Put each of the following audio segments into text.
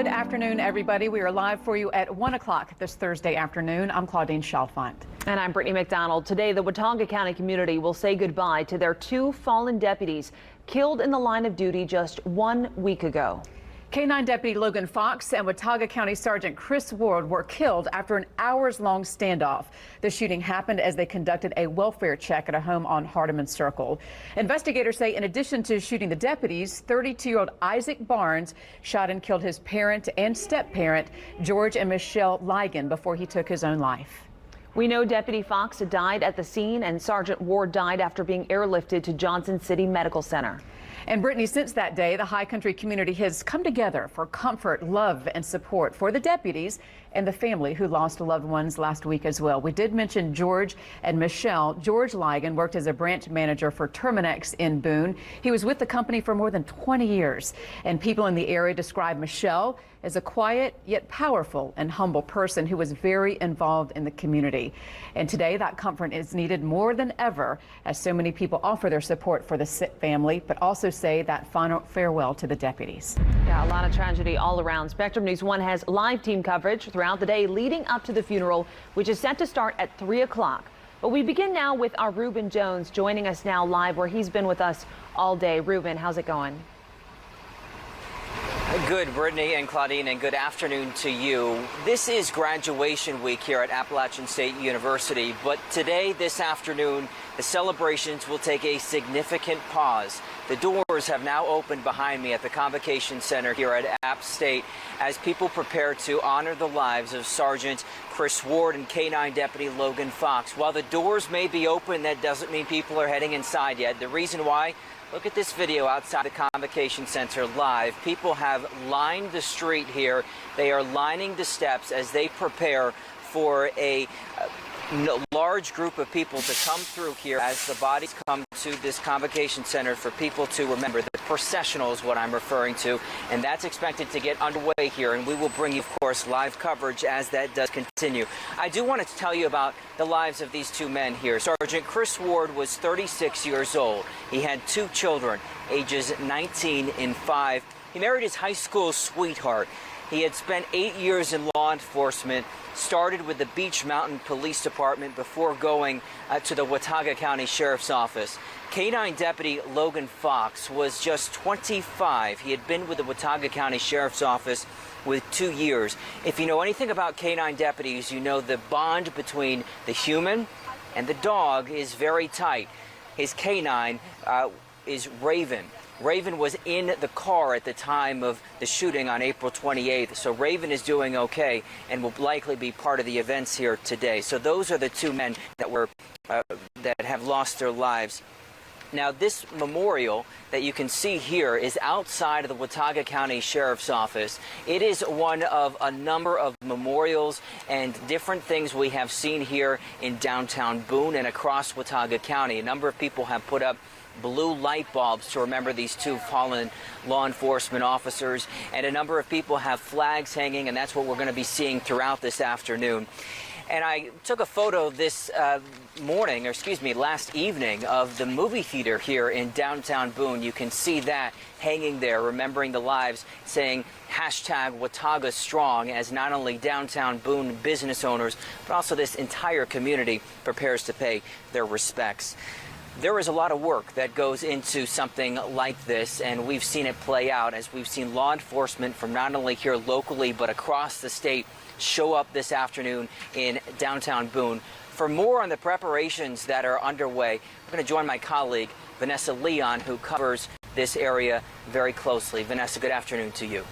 Good afternoon, everybody. We are live for you at 1 o'clock this Thursday afternoon. I'm Claudine Chalfant. And I'm Brittany McDonald. Today, the Watauga County community will say goodbye to their two fallen deputies killed in the line of duty just 1 week ago. K-9 Deputy Logan Fox and Watauga County Sergeant Chris Ward were killed after an hours-long standoff. The shooting happened as they conducted a welfare check at a home on Hardeman Circle. Investigators say in addition to shooting the deputies, 32-year-old Isaac Barnes shot and killed his parent and step-parent, George and Michelle Ligon, before he took his own life. We know Deputy Fox died at the scene and Sergeant Ward died after being airlifted to Johnson City Medical Center. And Brittany, since that day, the high country community has come together for comfort, love, and support for the deputies and the family who lost loved ones last week as well. We did mention George and Michelle. George Ligon worked as a branch manager for Terminex in Boone. He was with the company for more than 20 years. And people in the area describe Michelle as a quiet yet powerful and humble person who was very involved in the community. And today that comfort is needed more than ever as so many people offer their support for the family, but also say that final farewell to the deputies. Yeah, a lot of tragedy all around. Spectrum News 1 has live team coverage throughout the day leading up to the funeral, which is set to start at 3 o'clock. But we begin now with our Ruben Jones joining us now live where he's been with us all day. Ruben, how's it going? Good, Brittany and Claudine, and good afternoon to you. This is graduation week here at Appalachian State University, but today, this afternoon, the celebrations will take a significant pause. The doors have now opened behind me at the Convocation Center here at App State as people prepare to honor the lives of Sergeant Chris Ward and K-9 Deputy Logan Fox. While the doors may be open, that doesn't mean people are heading inside yet. The reason why? Look at this video outside the Convocation Center live. People have lined the street here. They are lining the steps as they prepare for a large group of people to come through here as the bodies come to this Convocation Center for people to remember. The processional is what I'm referring to, and that's expected to get underway here, and we will bring you, of course, live coverage as that does continue. I do want to tell you about the lives of these two men here. Sergeant Chris Ward was 36 years old. He had two children, ages 19 and 5. He married his high school sweetheart. He had spent 8 years in law enforcement, started with the Beach Mountain Police Department before going to the Watauga County Sheriff's Office. K-9 Deputy Logan Fox was just 25. He had been with the Watauga County Sheriff's Office with 2 years. If you know anything about K-9 deputies, you know the bond between the human and the dog is very tight. His K-9 is Raven. Raven was in the car at the time of the shooting on April 28th, so Raven is doing okay and will likely be part of the events here today. So those are the two men that have lost their lives. Now, this memorial that you can see here is outside of the Watauga County Sheriff's Office. It is one of a number of memorials and different things we have seen here in downtown Boone and across Watauga County. A number of people have put up blue light bulbs to remember these two fallen law enforcement officers, and a number of people have flags hanging, and that's what we're going to be seeing throughout this afternoon. And I took a photo this last evening of the movie theater here in downtown Boone. You can see that hanging there, remembering the lives, saying hashtag Watauga Strong, as not only downtown Boone business owners, but also this entire community prepares to pay their respects. There is a lot of work that goes into something like this, and we've seen it play out as we've seen law enforcement from not only here locally but across the state show up this afternoon in downtown Boone. For more on the preparations that are underway, I'm going to join my colleague Vanessa Leon, who covers this area very closely. Vanessa, good afternoon to you.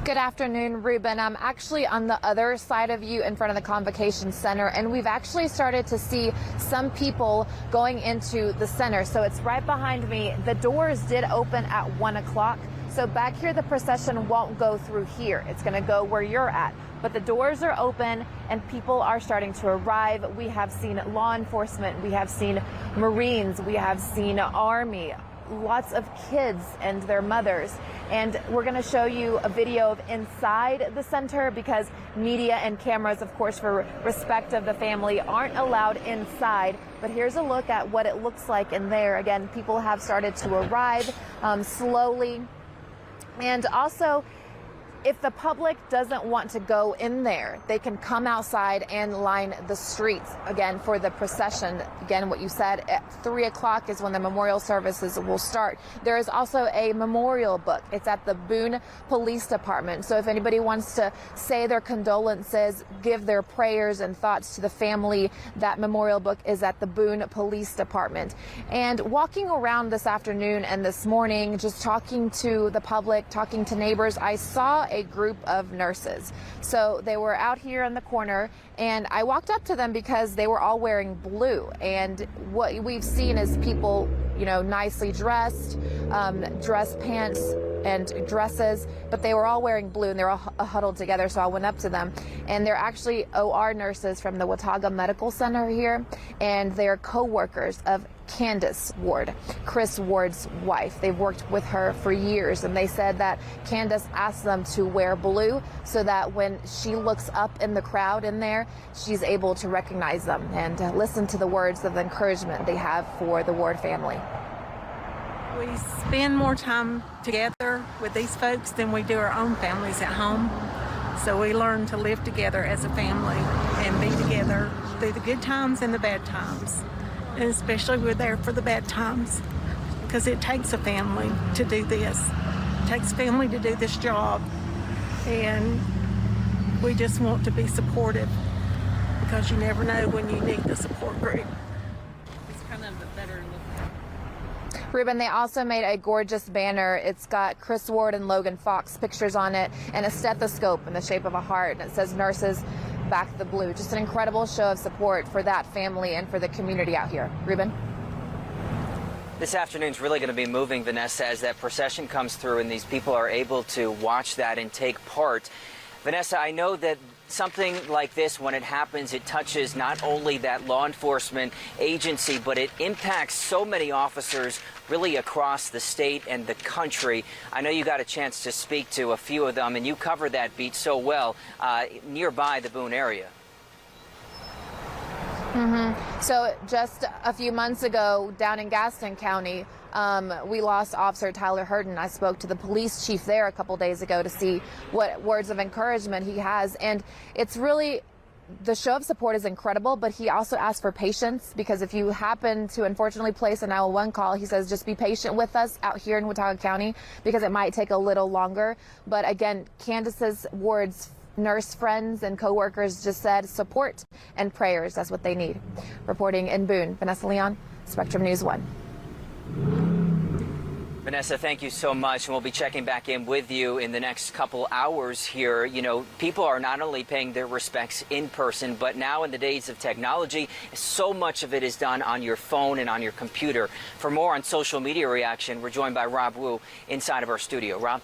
Good afternoon, Ruben. I'm actually on the other side of you in front of the Convocation Center, and we've actually started to see some people going into the center. So it's right behind me. The doors did open at 1 o'clock. So back here, the procession won't go through here. It's going to go where you're at. But the doors are open and people are starting to arrive. We have seen law enforcement. We have seen Marines. We have seen Army. Lots of kids and their mothers. And we're going to show you a video of inside the center because media and cameras, of course, for respect of the family, aren't allowed inside. But here's a look at what it looks like in there. Again, people have started to arrive slowly. And also, if the public doesn't want to go in there, they can come outside and line the streets again for the procession. Again, what you said, at 3 o'clock is when the memorial services will start. There is also a memorial book. It's at the Boone Police Department. So if anybody wants to say their condolences, give their prayers and thoughts to the family, that memorial book is at the Boone Police Department. And walking around this afternoon and this morning, just talking to the public, talking to neighbors, I saw a group of nurses. So they were out here in the corner, and I walked up to them because they were all wearing blue. And what we've seen is people, you know, nicely dressed, dress pants and dresses, but they were all wearing blue and they're all huddled together. So I went up to them, and they're actually OR nurses from the Watauga Medical Center here, and they're co-workers of Candace Ward, Chris Ward's wife. They've worked with her for years, and they said that Candace asked them to wear blue so that when she looks up in the crowd in there, she's able to recognize them and listen to the words of encouragement they have for the Ward family. We spend more time together with these folks than we do our own families at home. So we learn to live together as a family and be together through the good times and the bad times. And especially we're there for the bad times, because it takes a family to do this. It takes family to do this job. And we just want to be supportive, because you never know when you need the support group. It's kind of a better look. Ruben, they also made a gorgeous banner. It's got Chris Ward and Logan Fox pictures on it, and a stethoscope in the shape of a heart, and it says "Nurses Back the Blue." Just an incredible show of support for that family and for the community out here. Ruben? This afternoon's really going to be moving, Vanessa, as that procession comes through and these people are able to watch that and take part. Vanessa, I know that something like this, when it happens, it touches not only that law enforcement agency, but it impacts so many officers really across the state and the country. I know you got a chance to speak to a few of them, and you covered that beat so well nearby the Boone area. So just a few months ago down in Gaston County, we lost Officer Tyler Hurton. I spoke to the police chief there a couple days ago to see what words of encouragement he has. And it's really, the show of support is incredible, but he also asked for patience, because if you happen to unfortunately place a 911 call, he says just be patient with us out here in Watauga County, because it might take a little longer. But again, Candace's Ward's nurse friends and co-workers just said support and prayers. That's what they need. Reporting in Boone, Vanessa Leon, Spectrum News 1. Vanessa, thank you so much, and we'll be checking back in with you in the next couple hours here. You know, people are not only paying their respects in person, but now in the days of technology, so much of it is done on your phone and on your computer. For more on social media reaction, we're joined by Rob Wu inside of our studio. Rob?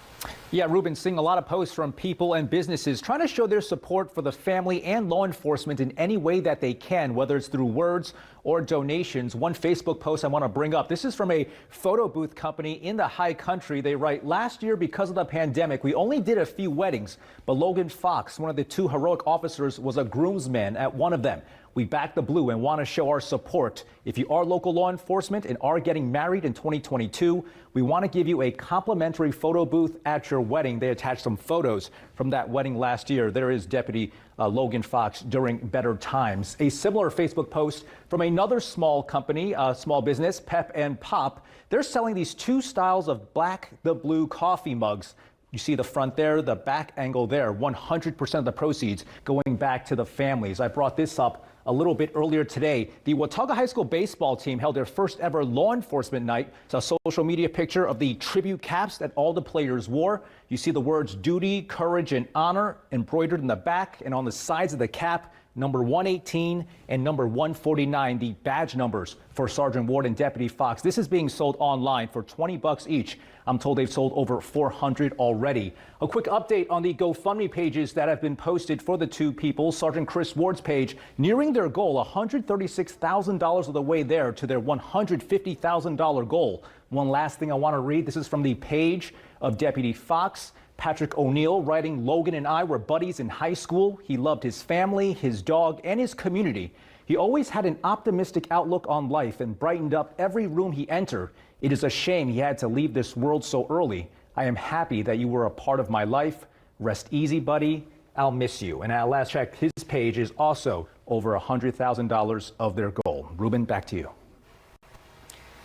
Yeah, Ruben, seeing a lot of posts from people and businesses trying to show their support for the family and law enforcement in any way that they can, whether it's through words or donations. One Facebook post I want to bring up. This is from a photo booth company in the high country. They write, last year, because of the pandemic, we only did a few weddings, but Logan Fox, one of the two heroic officers, was a groomsman at one of them. We back the blue and want to show our support. If you are local law enforcement and are getting married in 2022, we want to give you a complimentary photo booth at your wedding. They attached some photos from that wedding last year. There is Deputy Logan Fox during better times. A similar Facebook post from another small company, small business, Pep and Pop. They're selling these two styles of black the blue coffee mugs. You see the front there, the back angle there, 100% of the proceeds going back to the families. I brought this up a little bit earlier today. The Watauga High School baseball team held their first ever law enforcement night. It's a social media picture of the tribute caps that all the players wore. You see the words duty, courage, and honor embroidered in the back and on the sides of the cap. Number 118 and number 149, the badge numbers for Sergeant Ward and Deputy Fox. This is being sold online for $20 each. I'm told they've sold over 400 already. A quick update on the GoFundMe pages that have been posted for the two people. Sergeant Chris Ward's page nearing their goal, $136,000 of the way there to their $150,000 goal. One last thing I want to read. This is from the page of Deputy Fox. Patrick O'Neill writing, Logan and I were buddies in high school. He loved his family, his dog, and his community. He always had an optimistic outlook on life and brightened up every room he entered. It is a shame he had to leave this world so early. I am happy that you were a part of my life. Rest easy, buddy. I'll miss you. And at last check, his page is also over $100,000 of their goal. Ruben, back to you.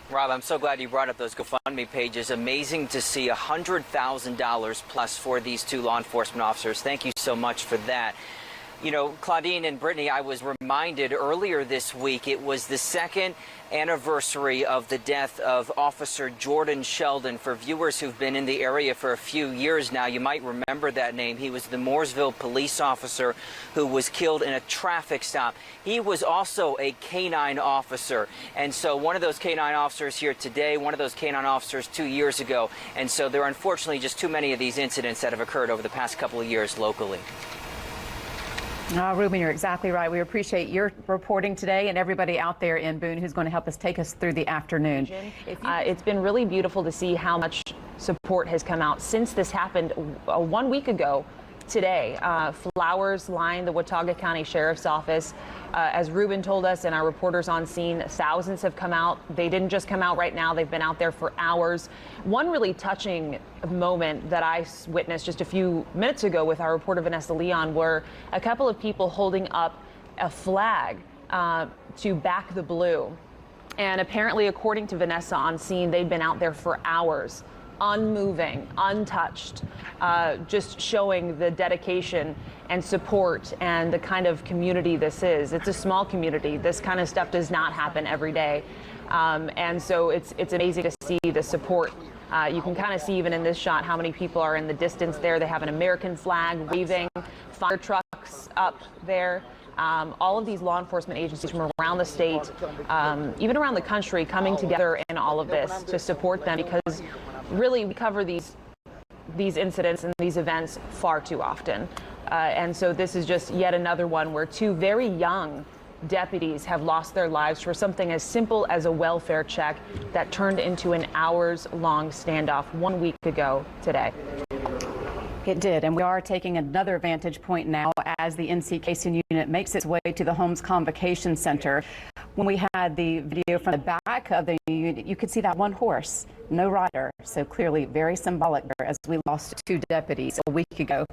Rob, I'm so glad you brought up those GoFundMe pages. Amazing to see $100,000 plus for these two law enforcement officers. Thank you so much for that. You know, Claudine and Brittany, I was reminded earlier this week it was the second anniversary of the death of Officer Jordan Sheldon. For viewers who've been in the area for a few years now, you might remember that name. He was the Mooresville police officer who was killed in a traffic stop. He was also a K-9 officer. And so one of those K-9 officers here today, one of those K-9 officers 2 years ago. And so there are unfortunately just too many of these incidents that have occurred over the past couple of years locally. Ruben, you're exactly right. We appreciate your reporting today and everybody out there in Boone who's going to help us take us through the afternoon. It's been really beautiful to see how much support has come out since this happened 1 week ago today. Flowers line the Watauga County Sheriff's Office. As Ruben told us and our reporters on scene, thousands have come out. They didn't just come out right now. They've been out there for hours. One really touching moment that I witnessed just a few minutes ago with our reporter Vanessa Leon were a couple of people holding up a flag to back the blue. And apparently, according to Vanessa on scene, they'd been out there for hours, unmoving, untouched, just showing the dedication and support and the kind of community this is. It's a small community. This kind of stuff does not happen every day. And so it's amazing to see the support. You can kind of see even in this shot how many people are in the distance there. They have an American flag waving, fire trucks up there. All of these law enforcement agencies from around the state, even around the country, coming together in all of this to support them, because really we cover these incidents and these events far too often. And so this is just yet another one where two very young deputies have lost their lives for something as simple as a welfare check that turned into an hours-long standoff 1 week ago today. It did, and we are taking another vantage point now as the NC Casing unit makes its way to the Holmes Convocation Center. When we had the video from the back of the unit, you could see that one horse, no rider. So clearly very symbolic there as we lost two deputies a week ago.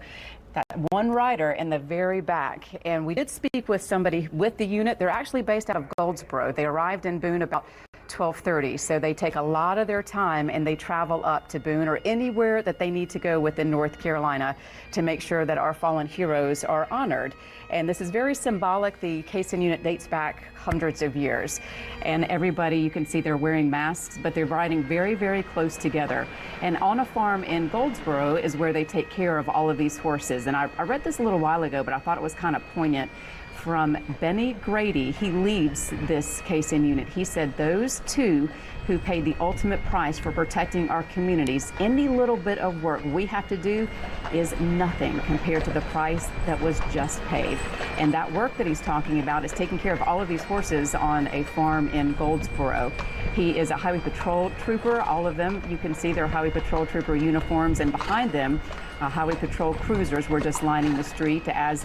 That one rider in the very back. And we did speak with somebody with the unit. They're actually based out of Goldsboro. They arrived in Boone about 12:30. So they take a lot of their time and they travel up to Boone or anywhere that they need to go within North Carolina to make sure that our fallen heroes are honored. And this is very symbolic. The Casing unit dates back hundreds of years. And everybody, you can see they're wearing masks, but they're riding very, very close together. And on a farm in Goldsboro is where they take care of all of these horses. And I read this a little while ago, but I thought it was kind of poignant. From Benny Grady, he leads this Casing unit. He said those two who paid the ultimate price for protecting our communities, any little bit of work we have to do is nothing compared to the price that was just paid. And that work that he's talking about is taking care of all of these horses on a farm in Goldsboro. He is a highway patrol trooper, all of them. You can see their highway patrol trooper uniforms, and behind them, highway patrol cruisers were just lining the street, as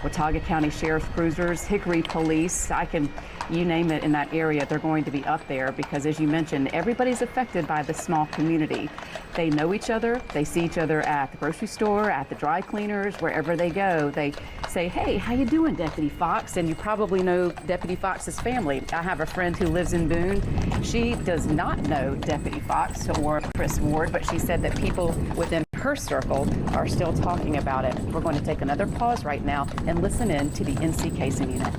Watauga County Sheriff's cruisers, Hickory Police, you name it in that area, they're going to be up there because, as you mentioned, everybody's affected by this small community. They know each other. They see each other at the grocery store, at the dry cleaners, wherever they go. They say, "Hey, how you doing, Deputy Fox?" And you probably know Deputy Fox's family. I have a friend who lives in Boone. She does not know Deputy Fox or Chris Ward, but she said that people within her circle are still talking about it. We're going to take another pause right now and listen in to the NC Casing unit.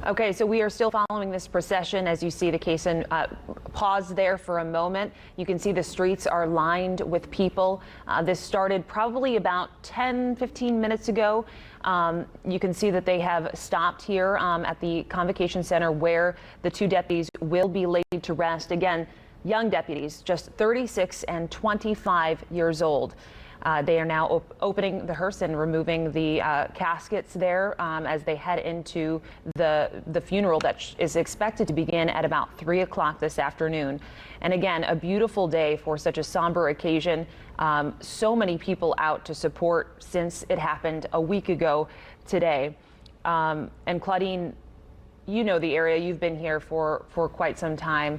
Okay, so we are still following this procession. As you see the case in pause there for a moment. You can see the streets are lined with people. This started probably about 10-15 minutes ago. You can see that they have stopped here at the Convocation Center where the two deputies will be laid to rest. Again, young deputies, just 36 and 25 years old. They are now opening the hearse and removing the caskets there as they head into the funeral that is expected to begin at about 3 o'clock this afternoon. And again, a beautiful day for such a somber occasion. So many people out to support since it happened a week ago today. And Claudine, you know the area. You've been here for quite some time.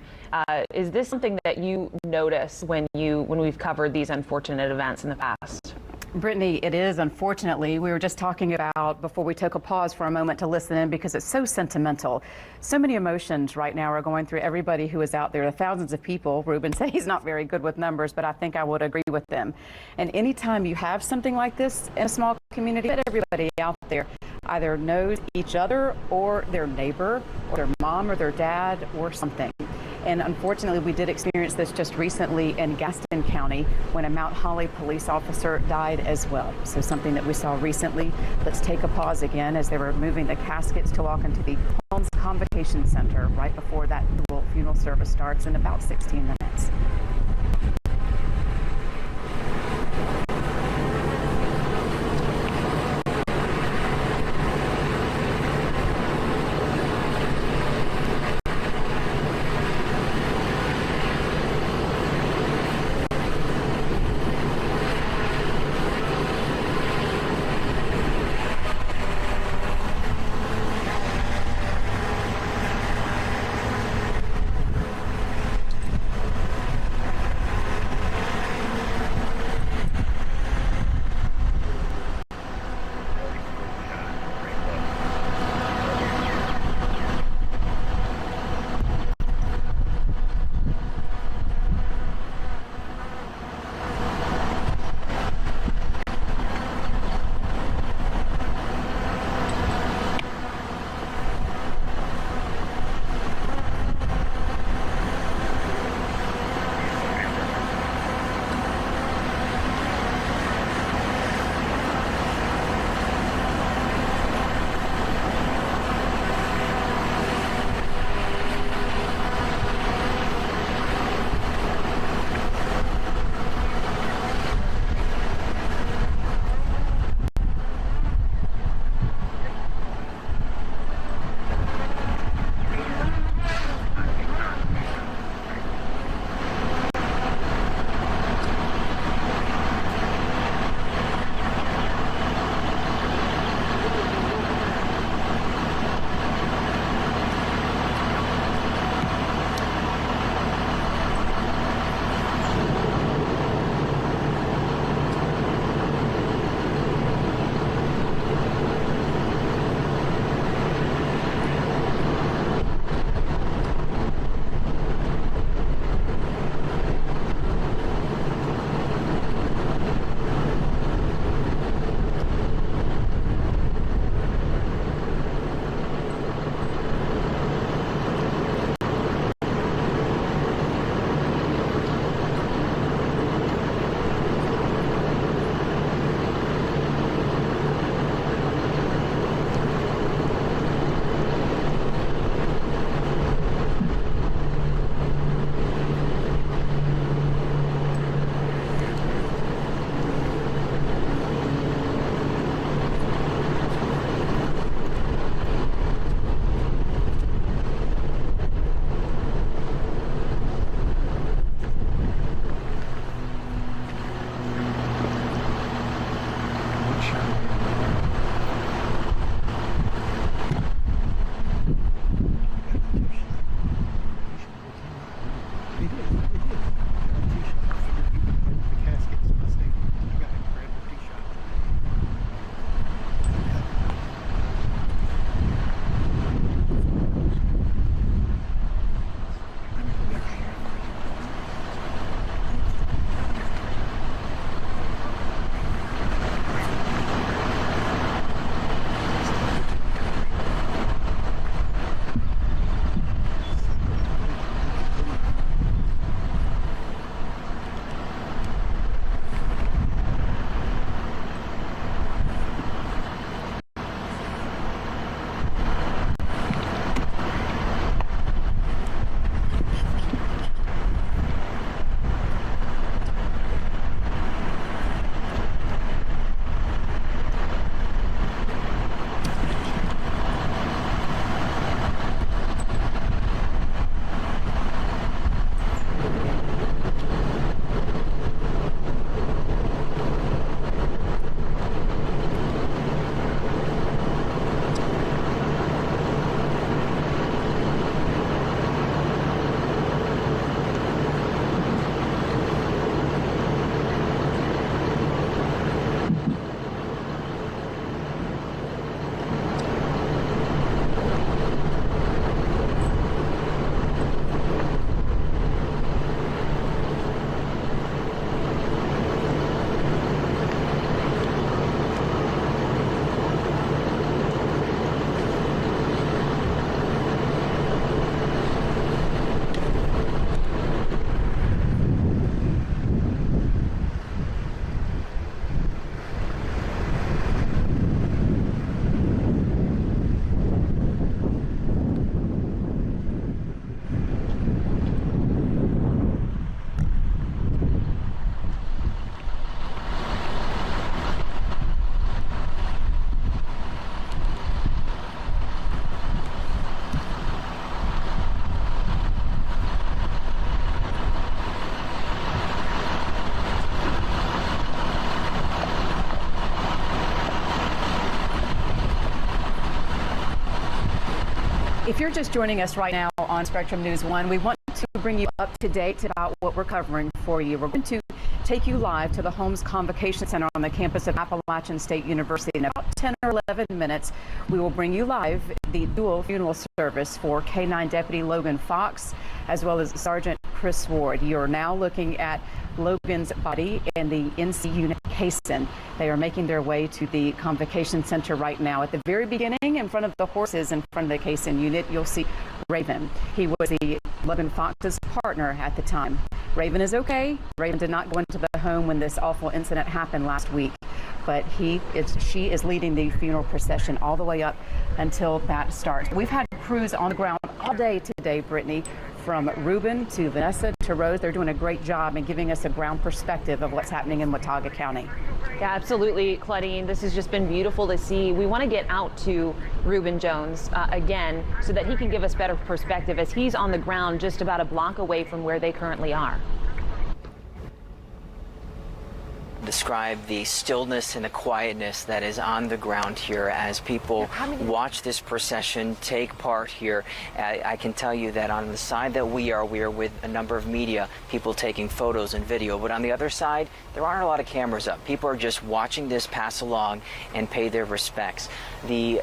Is this something that you notice when we've covered these unfortunate events in the past? Brittany, it is, unfortunately. We were just talking about before we took a pause for a moment to listen in because it's so sentimental. So many emotions right now are going through everybody who is out there. The thousands of people. Ruben said he's not very good with numbers, but I think I would agree with them. And anytime you have something like this in a small community, everybody out there either knows each other or their neighbor or their mom or their dad or something. And unfortunately, we did experience this just recently in Gaston County when a Mount Holly police officer died as well. So something that we saw recently. Let's take a pause again as they were moving the caskets to walk into the Homes Convocation Center right before that funeral service starts in about 16 minutes. If you're just joining us right now on Spectrum News 1, we want to bring you up to date about what we're covering for you. We're going to take you live to the Holmes Convocation Center on the campus of Appalachian State University. In about 10 or 11 minutes, we will bring you live the dual funeral service for K-9 Deputy Logan Fox, as well as Sergeant Chris Ward. You're now looking at Logan's body and the NC unit caisson. They are making their way to the Convocation Center right now. At the very beginning, in front of the horses, in front of the caisson unit, you'll see Raven. He was the Logan Fox's partner at the time. Raven is okay. Raven did not go into the home when this awful incident happened last week, but she is leading the funeral procession all the way up until that starts. We've had crews on the ground all day today, Brittany, from Ruben to Vanessa to Rose. They're doing a great job in giving us a ground perspective of what's happening in Watauga County. Yeah, absolutely, Claudine. This has just been beautiful to see. We want to get out to Ruben Jones again so that he can give us better perspective as he's on the ground just about a block away from where they currently are. Describe the stillness and the quietness that is on the ground here as people watch this procession take part here. I can tell you that on the side that we are with a number of media, people taking photos and video, but on the other side, there aren't a lot of cameras up. People are just watching this pass along and pay their respects. The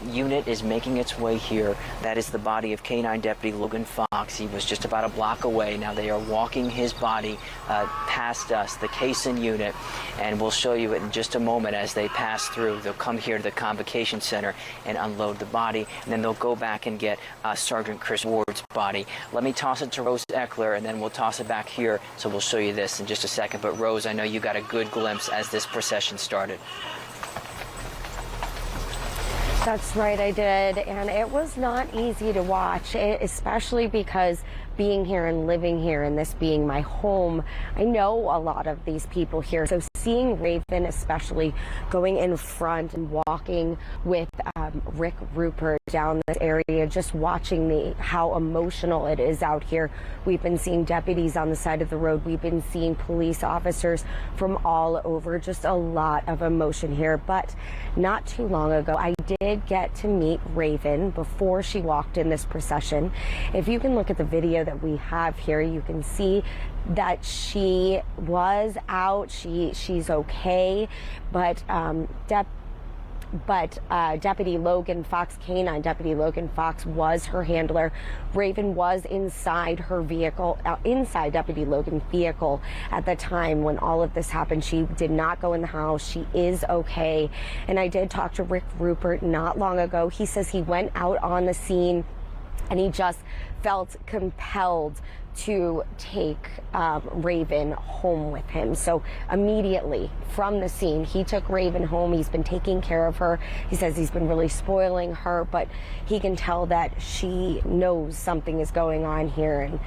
unit is making its way here. That is the body of K-9 Deputy Logan Fox. He was just about a block away. Now they are walking his body past us, the caisson unit, and we'll show you it in just a moment as they pass through. They'll come here to the Convocation Center and unload the body, and then they'll go back and get Sergeant Chris Ward's body. Let me toss it to Rose Eckler, and then we'll toss it back here, so we'll show you this in just a second. But Rose, I know you got a good glimpse as this procession started. That's right, I did, and it was not easy to watch, especially because being here and living here and this being my home, I know a lot of these people here. So seeing Raven especially going in front and walking with Rick Rupert down this area, just watching how emotional it is out here. We've been seeing deputies on the side of the road. We've been seeing police officers from all over, just a lot of emotion here. But not too long ago, I did get to meet Raven before she walked in this procession. If you can look at the video that we have here, you can see that she was out. She's okay, but Deputy Logan Fox, K-9 Deputy Logan Fox, was her handler. Raven was inside her vehicle, inside Deputy Logan's vehicle at the time when all of this happened. She did not go in the house. She is okay. And I did talk to Rick Rupert not long ago. He says he went out on the scene and he just felt compelled to take Raven home with him. So immediately from the scene, he took Raven home. He's been taking care of her. He says he's been really spoiling her, but he can tell that she knows something is going on here. And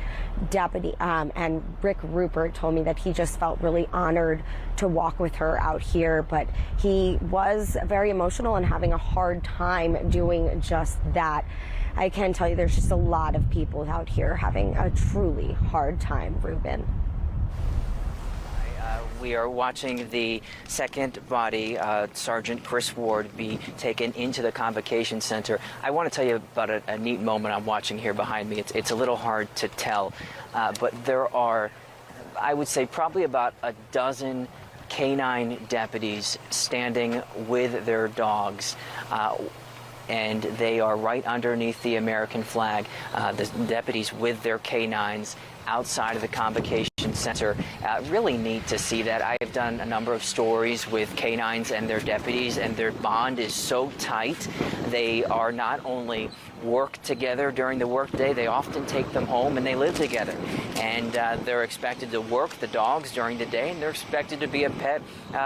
and Rick Rupert told me that he just felt really honored to walk with her out here, but he was very emotional and having a hard time doing just that. I can tell you there's just a lot of people out here having a truly hard time, Ruben. We are watching the second body, Sergeant Chris Ward, be taken into the Convocation Center. I want to tell you about a neat moment I'm watching here behind me. It's a little hard to tell, but there are, I would say, probably about a dozen K-9 deputies standing with their dogs. And they are right underneath the American flag. The deputies with their K-9s outside of the Convocation Center. Really neat to see that. I have done a number of stories with K-9s and their deputies, and their bond is so tight. They are not only work together during the workday, they often take them home and they live together. And they're expected to work the dogs during the day, and they're expected to be a pet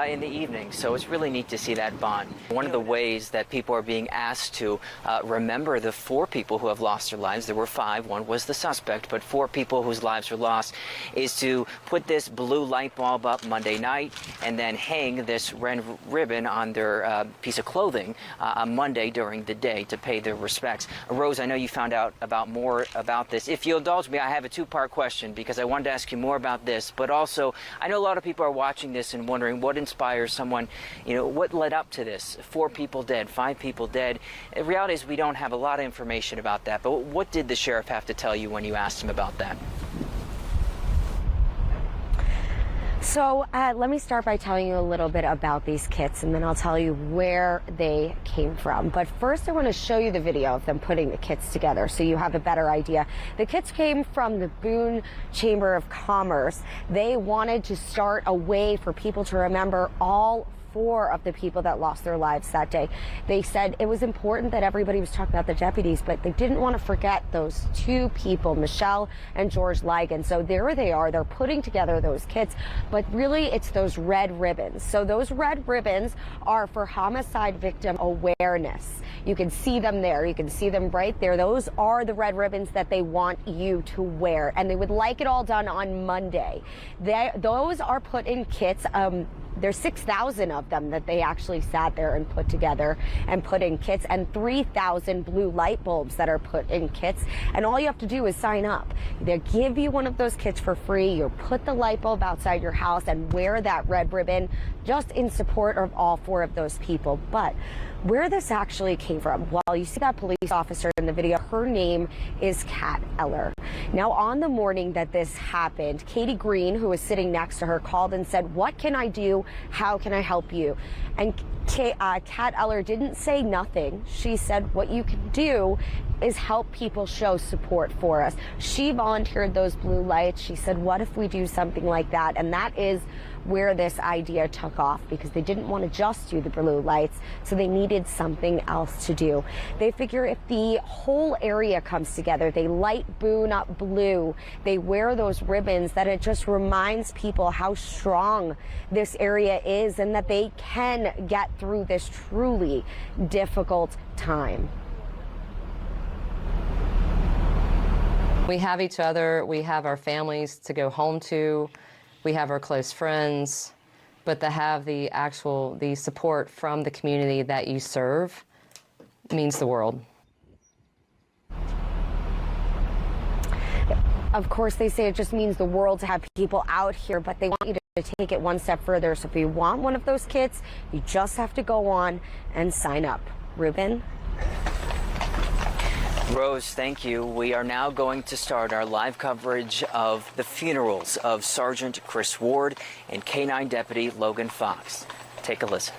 in the evening. So it's really neat to see that bond. One of the ways that people are being asked to remember the 4 people who have lost their lives, there were 5, one was the suspect, but 4 people whose lives were lost, is to put this blue light bulb up Monday night and then hang this red ribbon on their piece of clothing on Monday during during the day to pay their respects. Rose, I know you found out more about this. If you'll indulge me, I have a two-part question because I wanted to ask you more about this, but also I know a lot of people are watching this and wondering what inspires someone, what led up to this? 4 people dead, 5 people dead. The reality is we don't have a lot of information about that, but what did the sheriff have to tell you when you asked him about that? So let me start by telling you a little bit about these kits, and then I'll tell you where they came from. But first, I want to show you the video of them putting the kits together so you have a better idea. The kits came from the Boone Chamber of Commerce. They wanted to start a way for people to remember all 4 of the people that lost their lives that day. They said it was important that everybody was talking about the deputies, but they didn't want to forget those 2 people, Michelle and George Ligon. So there they are. They're putting together those kits, but really it's those red ribbons. So those red ribbons are for homicide victim awareness. You can see them there. You can see them right there. Those are the red ribbons that they want you to wear, and they would like it all done on Monday. Those are put in kits. There's 6,000 of them that they actually sat there and put together and put in kits, and 3,000 blue light bulbs that are put in kits. And all you have to do is sign up. They give you one of those kits for free. You put the light bulb outside your house and wear that red ribbon just in support of all 4 of those people. But where this actually came from, well, you see that police officer in the video, her name is Kat Eller. Now, on the morning that this happened, Katie Green, who was sitting next to her, called and said, "What can I do? How can I help you?" And Kat Eller didn't say nothing. She said, "What you can do is help people show support for us." She volunteered those blue lights. She said, "What if we do something like that?" And that is where this idea took off, because they didn't want to just do the blue lights, so they needed something else to do. They figure if the whole area comes together, they light Boone up blue, they wear those ribbons, that it just reminds people how strong this area is and that they can get through this truly difficult time. We have each other, we have our families to go home to, we have our close friends, but to have the support from the community that you serve means the world. Of course, they say it just means the world to have people out here, but they want you to take it one step further. So if you want one of those kits, you just have to go on and sign up. Ruben? Rose, thank you. We are now going to start our live coverage of the funerals of Sergeant Chris Ward and K-9 Deputy Logan Fox. Take a listen.